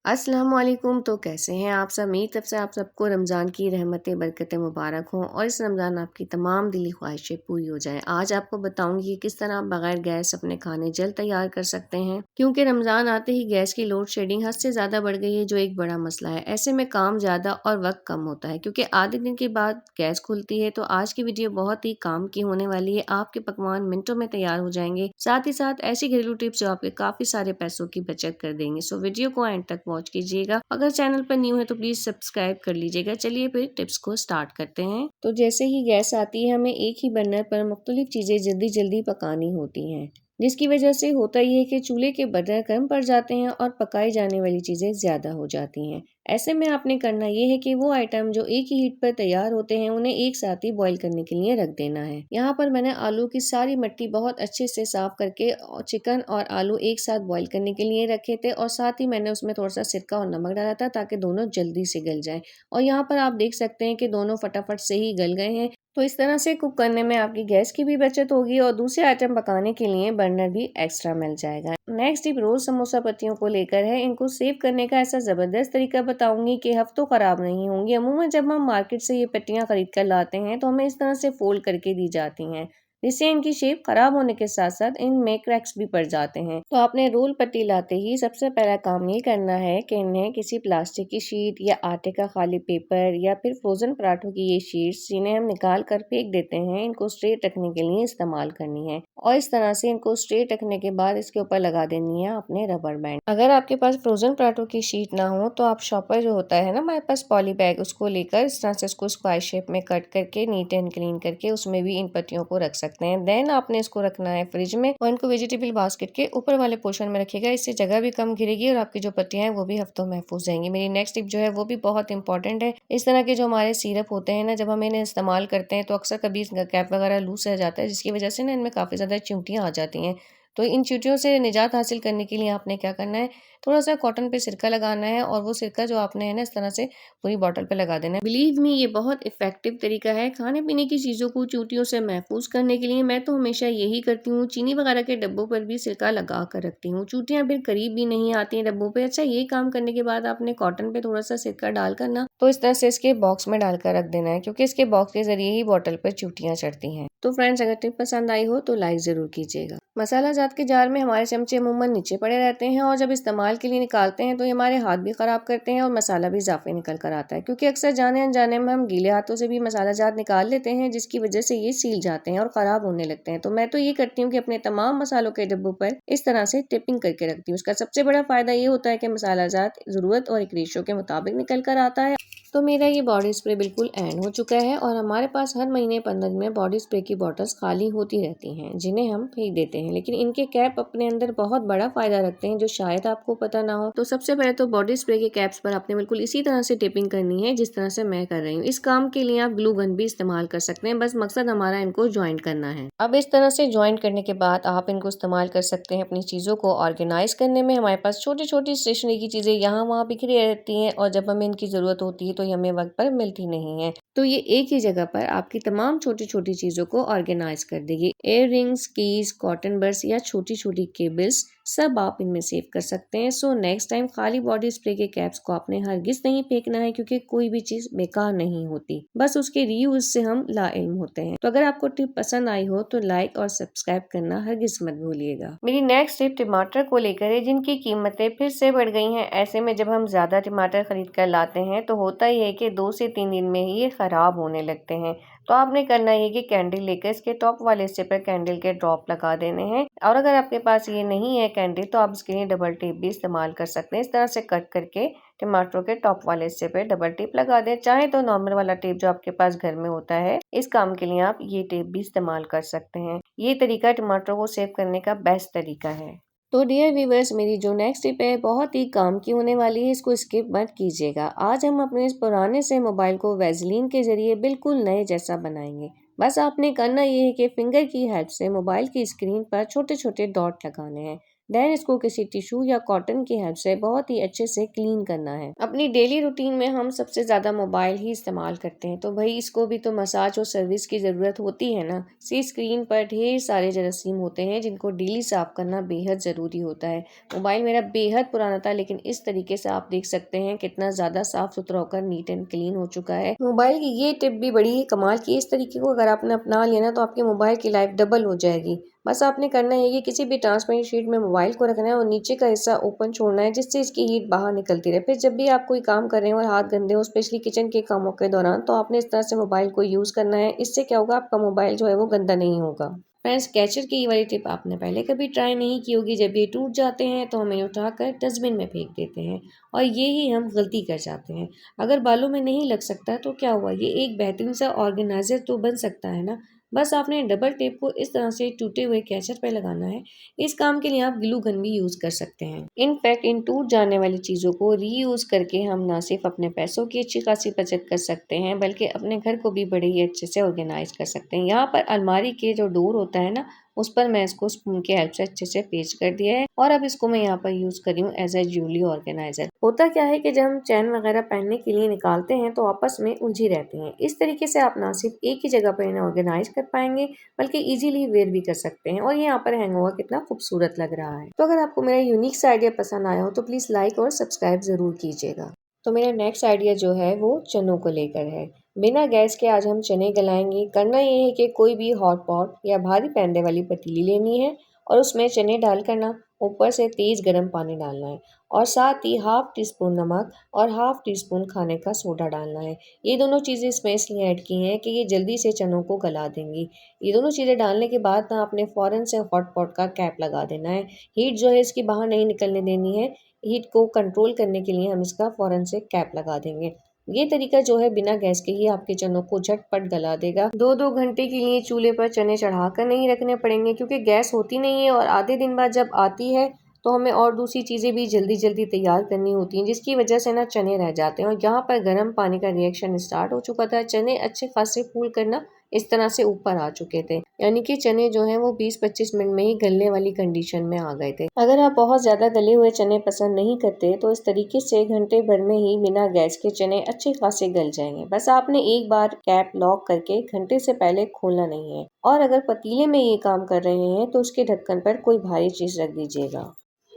अस्सलामुअलैकुम। तो कैसे हैं आप सब। मेरी तरफ से आप सबको रमज़ान की रहमतें बरकतें मुबारक हों और इस रमज़ान आपकी तमाम दिली ख्वाहिशें पूरी हो जाएं। आज आपको बताऊंगी कि किस तरह आप बगैर गैस अपने खाने जल्द तैयार कर सकते हैं, क्योंकि रमज़ान आते ही गैस की लोड शेडिंग हद से ज़्यादा बढ़ गई है, जो एक बड़ा मसला है। ऐसे में काम ज़्यादा और वक्त कम होता है, क्योंकि आधे दिन के बाद गैस खुलती है। तो आज की वीडियो बहुत ही काम की होने वाली है। आपके पकवान मिनटों में तैयार हो जाएंगे, साथ ही साथ ऐसी घरेलू टिप्स जो आपके काफ़ी सारे पैसों की बचत कर देंगे। सो वीडियो को एंड तक वॉच कीजिएगा। अगर चैनल पर न्यू है तो प्लीज सब्सक्राइब कर लीजिएगा। चलिए फिर टिप्स को स्टार्ट करते हैं। तो जैसे ही गैस आती है, हमें एक ही बर्नर पर मुख्तलिफ चीजें जल्दी जल्दी पकानी होती हैं, जिसकी वजह से होता ये है कि चूल्हे के बर्नर कम पड़ जाते हैं और पकाई जाने वाली चीजें ज्यादा हो जाती हैं। ऐसे में आपने करना ये है कि वो आइटम जो एक ही हीट पर तैयार होते हैं, उन्हें एक साथ ही बॉईल करने के लिए रख देना है। यहाँ पर मैंने आलू की सारी मट्टी बहुत अच्छे से साफ करके चिकन और आलू एक साथ बॉईल करने के लिए रखे थे, और साथ ही मैंने उसमें थोड़ा सा सिरका और नमक डाला था ताकि दोनों जल्दी से गल जाएं। और यहाँ पर आप देख सकते हैं कि दोनों फटाफट से ही गल गए हैं। तो इस तरह से कुक करने में आपकी गैस की भी बचत होगी और दूसरे आइटम पकाने के लिए बर्नर भी एक्स्ट्रा मिल जाएगा। नेक्स्ट टिप रोज समोसा पत्तियों को लेकर है। इनको सेव करने का ऐसा जबरदस्त तरीका बताऊंगी कि हफ्तों खराब नहीं होंगी। अमूमन जब हम मार्केट से ये पत्तियां खरीद कर लाते हैं तो हमें इस तरह से फोल्ड करके दी जाती हैं, जिससे इनकी शेप खराब होने के साथ साथ इनमें क्रैक्स भी पड़ जाते हैं। तो आपने रोल पट्टी लाते ही सबसे पहला काम ये करना है कि इन्हें किसी प्लास्टिक की शीट या आटे का खाली पेपर या फिर फ्रोजन पराठों की ये शीट्स, जिन्हें हम निकाल कर फेंक देते हैं, इनको स्ट्रेट रखने के लिए इस्तेमाल करनी है। और इस तरह से इनको स्ट्रेट रखने के बाद इसके ऊपर लगा देनी है अपने रबर बैंड। अगर आपके पास फ्रोजन पराठों की शीट ना हो तो आप शॉपर जो होता है ना हमारे पास पॉली बैग, उसको लेकर इस तरह से उसको स्क्वायर शेप में कट करके नीट एंड क्लीन करके उसमें भी इन पत्तियों को रख सकते हैं। देन आपने इसको रखना है फ्रिज में और इनको वेजिटेबल बास्केट के ऊपर वाले पोर्शन में रखिएगा। इससे जगह भी कम घिरेगी और आपकी जो पत्तियां हैं वो भी हफ्तों महफूज रहेंगी। मेरी नेक्स्ट टिप जो है वो भी बहुत इंपॉर्टेंट है। इस तरह के जो हमारे सिरप होते हैं ना, जब हम इन्हें इस्तेमाल करते हैं तो अक्सर कभी कैप वगैरह लूज रह जाता है, जिसकी वजह से ना इनमें काफी ज्यादा चिमटियां आ जाती हैं। तो इन चींटियों से निजात हासिल करने के लिए आपने क्या करना है, थोड़ा सा कॉटन पे सिरका लगाना है और वो सिरका जो आपने है ना इस तरह से पूरी बॉटल पे लगा देना है। बिलीव मी, ये बहुत इफेक्टिव तरीका है खाने पीने की चीजों को चींटियों से महफूज करने के लिए। मैं तो हमेशा यही करती हूँ, चीनी वगैरह के डब्बों पर भी सिरका लगा कर रखती हूँ। चींटियां फिर करीब भी नहीं आती हैं डब्बों पे। अच्छा, ये काम करने के बाद आपने कॉटन पे थोड़ा सा सिरका डालकर ना तो इस तरह से इसके बॉक्स में डालकर रख देना है, क्योंकि इसके बॉक्स के जरिए ही बॉटल पर चींटियां चढ़ती हैं। तो फ्रेंड्स, अगर टिप पसंद आई हो तो लाइक जरूर कीजिएगा। मसाला जात के जार में हमारे चमचे अमूमन नीचे पड़े रहते हैं और जब इस्तेमाल के लिए निकालते हैं तो ये हमारे हाथ भी खराब करते हैं और मसाला भी इजाफे निकल कर आता है, क्योंकि अक्सर जाने अनजाने में हम गीले हाथों से भी मसाला जात निकाल लेते हैं, जिसकी वजह से ये सील जाते हैं और खराब होने लगते हैं। तो मैं तो ये करती हूँ कि अपने तमाम मसालों के डब्बों पर इस तरह से टिपिंग करके रखती हूँ। उसका सबसे बड़ा फायदा ये होता है कि मसाला जात जरूरत और एक रेशो के मुताबिक निकल कर आता है। तो मेरा ये बॉडी स्प्रे बिल्कुल एंड हो चुका है और हमारे पास हर महीने 15 दिन में बॉडी स्प्रे की बॉटल्स खाली होती रहती हैं, जिन्हें हम फेंक देते हैं। लेकिन इनके कैप अपने अंदर बहुत बड़ा फायदा रखते हैं, जो शायद आपको पता ना हो। तो सबसे पहले तो बॉडी स्प्रे के कैप्स पर आपने बिल्कुल इसी तरह से टिपिंग करनी है जिस तरह से मैं कर रही हूँ। इस काम के लिए आप ग्लू गन भी इस्तेमाल कर सकते हैं, बस मकसद हमारा इनको ज्वाइंट करना है। अब इस तरह से ज्वाइंट करने के बाद आप इनको इस्तेमाल कर सकते हैं अपनी चीजों को ऑर्गेनाइज करने में। हमारे पास छोटी छोटी स्टेशनरी की चीजें यहाँ वहाँ बिखरी रहती हैं और जब हमें इनकी जरूरत होती है तो ये हमें वक्त पर मिलती नहीं है। तो ये एक ही जगह पर आपकी तमाम छोटी छोटी चीजों को ऑर्गेनाइज कर देगी। Ear rings, keys, cotton buds या छोटी छोटी केबल्स, सब आप इनमें सेव कर सकते हैं। सो नेक्स्ट टाइम खाली बॉडी स्प्रे के कैप्स को आपने हरगिज नहीं फेंकना है, क्योंकि कोई भी चीज बेकार नहीं होती, बस उसके रीयूज से हम लाइल्म होते हैं। तो अगर आपको टिप पसंद आई हो तो लाइक और सब्सक्राइब करना हरगिज मत भूलिएगा। मेरी नेक्स्ट टिप टमाटर को लेकर है, जिनकी कीमतें फिर से बढ़ गई हैं। ऐसे में जब हम ज्यादा टमाटर खरीद कर लाते हैं तो होता ही है कि 2 से 3 दिन में ही ये खराब होने लगते हैं। तो आपने करना है कि कैंडल लेकर इसके टॉप वाले हिस्से पर कैंडल के ड्रॉप लगा देने हैं, और अगर आपके पास ये नहीं है कैंडल तो आप इसके लिए डबल टेप भी इस्तेमाल कर सकते हैं। इस तरह से कट करके टमाटरों के टॉप वाले हिस्से पे डबल टेप लगा दें। चाहे तो नॉर्मल वाला टेप जो आपके पास घर में होता है, इस काम के लिए आप ये टेप भी इस्तेमाल कर सकते हैं। ये तरीका टमाटरों को सेव करने का बेस्ट तरीका है। तो डियर व्यूवर्स, मेरी जो नेक्स्ट टिप है बहुत ही काम की होने वाली है, इसको स्किप मत कीजिएगा। आज हम अपने इस पुराने से मोबाइल को वैसलीन के जरिए बिल्कुल नए जैसा बनाएंगे। बस आपने करना ये है कि फिंगर की हेल्प से मोबाइल की स्क्रीन पर छोटे छोटे डॉट लगाने हैं। देन इसको किसी टिश्यू या कॉटन की हेल्प से बहुत ही अच्छे से क्लीन करना है। अपनी डेली रूटीन में हम सबसे ज़्यादा मोबाइल ही इस्तेमाल करते हैं, तो भाई इसको भी तो मसाज और सर्विस की ज़रूरत होती है ना। सी स्क्रीन पर ढेर सारे जरासीम होते हैं जिनको डेली साफ करना बेहद ज़रूरी होता है। मोबाइल मेरा बेहद पुराना था, लेकिन इस तरीके से आप देख सकते हैं कितना ज़्यादा साफ सुथरा होकर नीट एंड क्लीन हो चुका है। मोबाइल की ये टिप भी बड़ी ही कमाल की, इस तरीके को अगर आपने अपना लिया ना तो आपके मोबाइल की लाइफ डबल हो जाएगी। बस आपने करना है कि किसी भी ट्रांसपेरेंट शीट में मोबाइल को रखना है और नीचे का हिस्सा ओपन छोड़ना है, जिससे इसकी हीट बाहर निकलती रहे। फिर जब भी आप कोई काम कर रहे हो और हाथ गंदे हो, स्पेशली किचन के कामों के दौरान, तो आपने इस तरह से मोबाइल को यूज़ करना है। इससे क्या होगा, आपका मोबाइल जो है वो गंदा नहीं होगा। फ्रेंड्स, कैचर की ये वाली टिप आपने पहले कभी ट्राई नहीं की होगी। जब ये टूट जाते हैं तो हम इन्हें उठाकर डस्टबिन में फेंक देते हैं, और ये ही हम गलती कर जाते हैं। अगर बालों में नहीं लग सकता तो क्या हुआ, ये एक बेहतरीन सा ऑर्गेनाइजर तो बन सकता है ना। बस आपने डबल टेप को इस तरह से टूटे हुए कैचर पे लगाना है। इस काम के लिए आप ग्लू गन भी यूज़ कर सकते हैं। इनफैक्ट इन टूट जाने वाली चीज़ों को रीयूज़ करके हम ना सिर्फ अपने पैसों की अच्छी खासी बचत कर सकते हैं, बल्कि अपने घर को भी बड़े ही अच्छे से ऑर्गेनाइज कर सकते हैं। यहाँ पर अलमारी के जो डोर होता है ना, उस पर मैं इसको स्पून के हेल्प से अच्छे से पेस्ट कर दिया है, और अब इसको मैं यहाँ पर यूज़ कर रही हूँ एज ए ज्वेलरी ऑर्गेनाइजर। होता क्या है कि जब हम चैन वगैरह पहनने के लिए निकालते हैं तो आपस में उलझी रहती हैं। इस तरीके से आप ना सिर्फ एक ही जगह पर इन्हें ऑर्गेनाइज कर पाएंगे, बल्कि इजीली वेयर भी कर सकते हैं। और ये यहाँ पर हैंग हुआ कितना खूबसूरत लग रहा है। तो अगर आपको मेरा यूनिक सा आइडिया पसंद आया हो तो प्लीज़ लाइक और सब्सक्राइब ज़रूर कीजिएगा। तो मेरा नेक्स्ट आइडिया जो है वो चनों को लेकर है। बिना गैस के आज हम चने गलाएंगे। करना ये है कि कोई भी हॉट पॉट या भारी पैंदे वाली पतीली लेनी है, और उसमें चने डाल कर ना ऊपर से तेज़ गर्म पानी डालना है, और साथ ही हाफ टी स्पून नमक और हाफ टी स्पून खाने का सोडा डालना है। ये दोनों चीज़ें इसमें इसलिए ऐड की हैं कि ये जल्दी से चनों को गला देंगी। ये दोनों चीज़ें डालने के बाद ना आपने फ़ौरन से हॉट पॉट का कैप लगा देना है। हीट जो है इसकी बाहर नहीं निकलने देनी है। हीट को कंट्रोल करने के लिए हम इसका फ़ौरन से कैप लगा देंगे। ये तरीका जो है बिना गैस के ही आपके चनों को झटपट गला देगा। 2-2 घंटे के लिए चूल्हे पर चने चढ़ाकर नहीं रखने पड़ेंगे, क्योंकि गैस होती नहीं है, और आधे दिन बाद जब आती है तो हमें और दूसरी चीज़ें भी जल्दी-जल्दी तैयार करनी होती हैं, जिसकी वजह से ना चने रह जाते हैं। और यहाँ पर गर्म पानी का रिएक्शन स्टार्ट हो चुका था। चने अच्छे खासे फूल कर ना इस तरह से ऊपर आ चुके थे, यानी कि चने जो हैं वो 20-25 मिनट में ही गलने वाली कंडीशन में आ गए थे। अगर आप बहुत ज़्यादा गले हुए चने पसंद नहीं करते तो इस तरीके से घंटे भर में ही बिना गैस के चने अच्छे खासे गल जाएंगे। बस आपने एक बार कैप लॉक करके घंटे से पहले खोलना नहीं है, और अगर पतीले में ये काम कर रहे हैं तो उसके ढक्कन पर कोई भारी चीज़ रख दीजिएगा।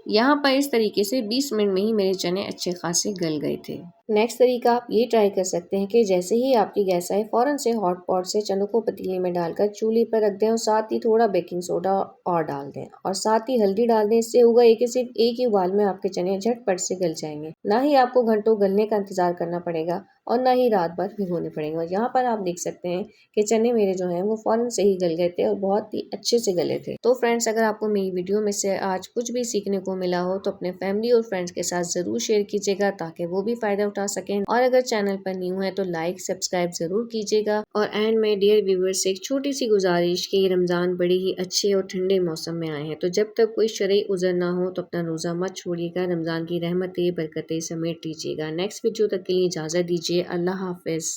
यहाँ पर इस तरीके से 20 मिनट में ही मेरे चने अच्छे खासे गल गए थे। नेक्स्ट तरीका आप ये ट्राई कर सकते हैं कि जैसे ही आपकी गैस आए फ़ौरन से हॉट पॉट से चनों को पतीले में डालकर चूल्हे पर रख दें, और साथ ही थोड़ा बेकिंग सोडा और डाल दें, और साथ ही हल्दी डाल दें। इससे होगा ये कि सिर्फ एक ही उबाल में आपके चने झटपट से गल जाएंगे। ना ही आपको घंटों गलने का इंतजार करना पड़ेगा, और ना ही रात भर भिगोने पड़ेंगे। और यहाँ पर आप देख सकते हैं कि चने मेरे जो हैं वो फ़ौरन से ही गल गए थे, और बहुत ही अच्छे से गले थे। तो फ्रेंड्स, अगर आपको मेरी वीडियो में से आज कुछ भी सीखने को मिला हो तो अपने फैमिली और फ्रेंड्स के साथ ज़रूर शेयर कीजिएगा, ताकि वो भी फ़ायदा उठा सकें। और अगर चैनल पर न्यू है तो लाइक सब्सक्राइब ज़रूर कीजिएगा। और एंड में डियर व्यूअर्स से एक छोटी सी गुजारिश कि ये रमज़ान बड़े ही अच्छे और ठंडे मौसम में आए हैं, तो जब तक कोई शरई उज़र ना हो तो अपना रोज़ा मत छोड़िएगा। रमज़ान की रहमतें बरकतें समेट लीजिएगा। नेक्स्ट वीडियो तक के लिए इजाज़त दीजिए। अल्लाह हाफ़िज़।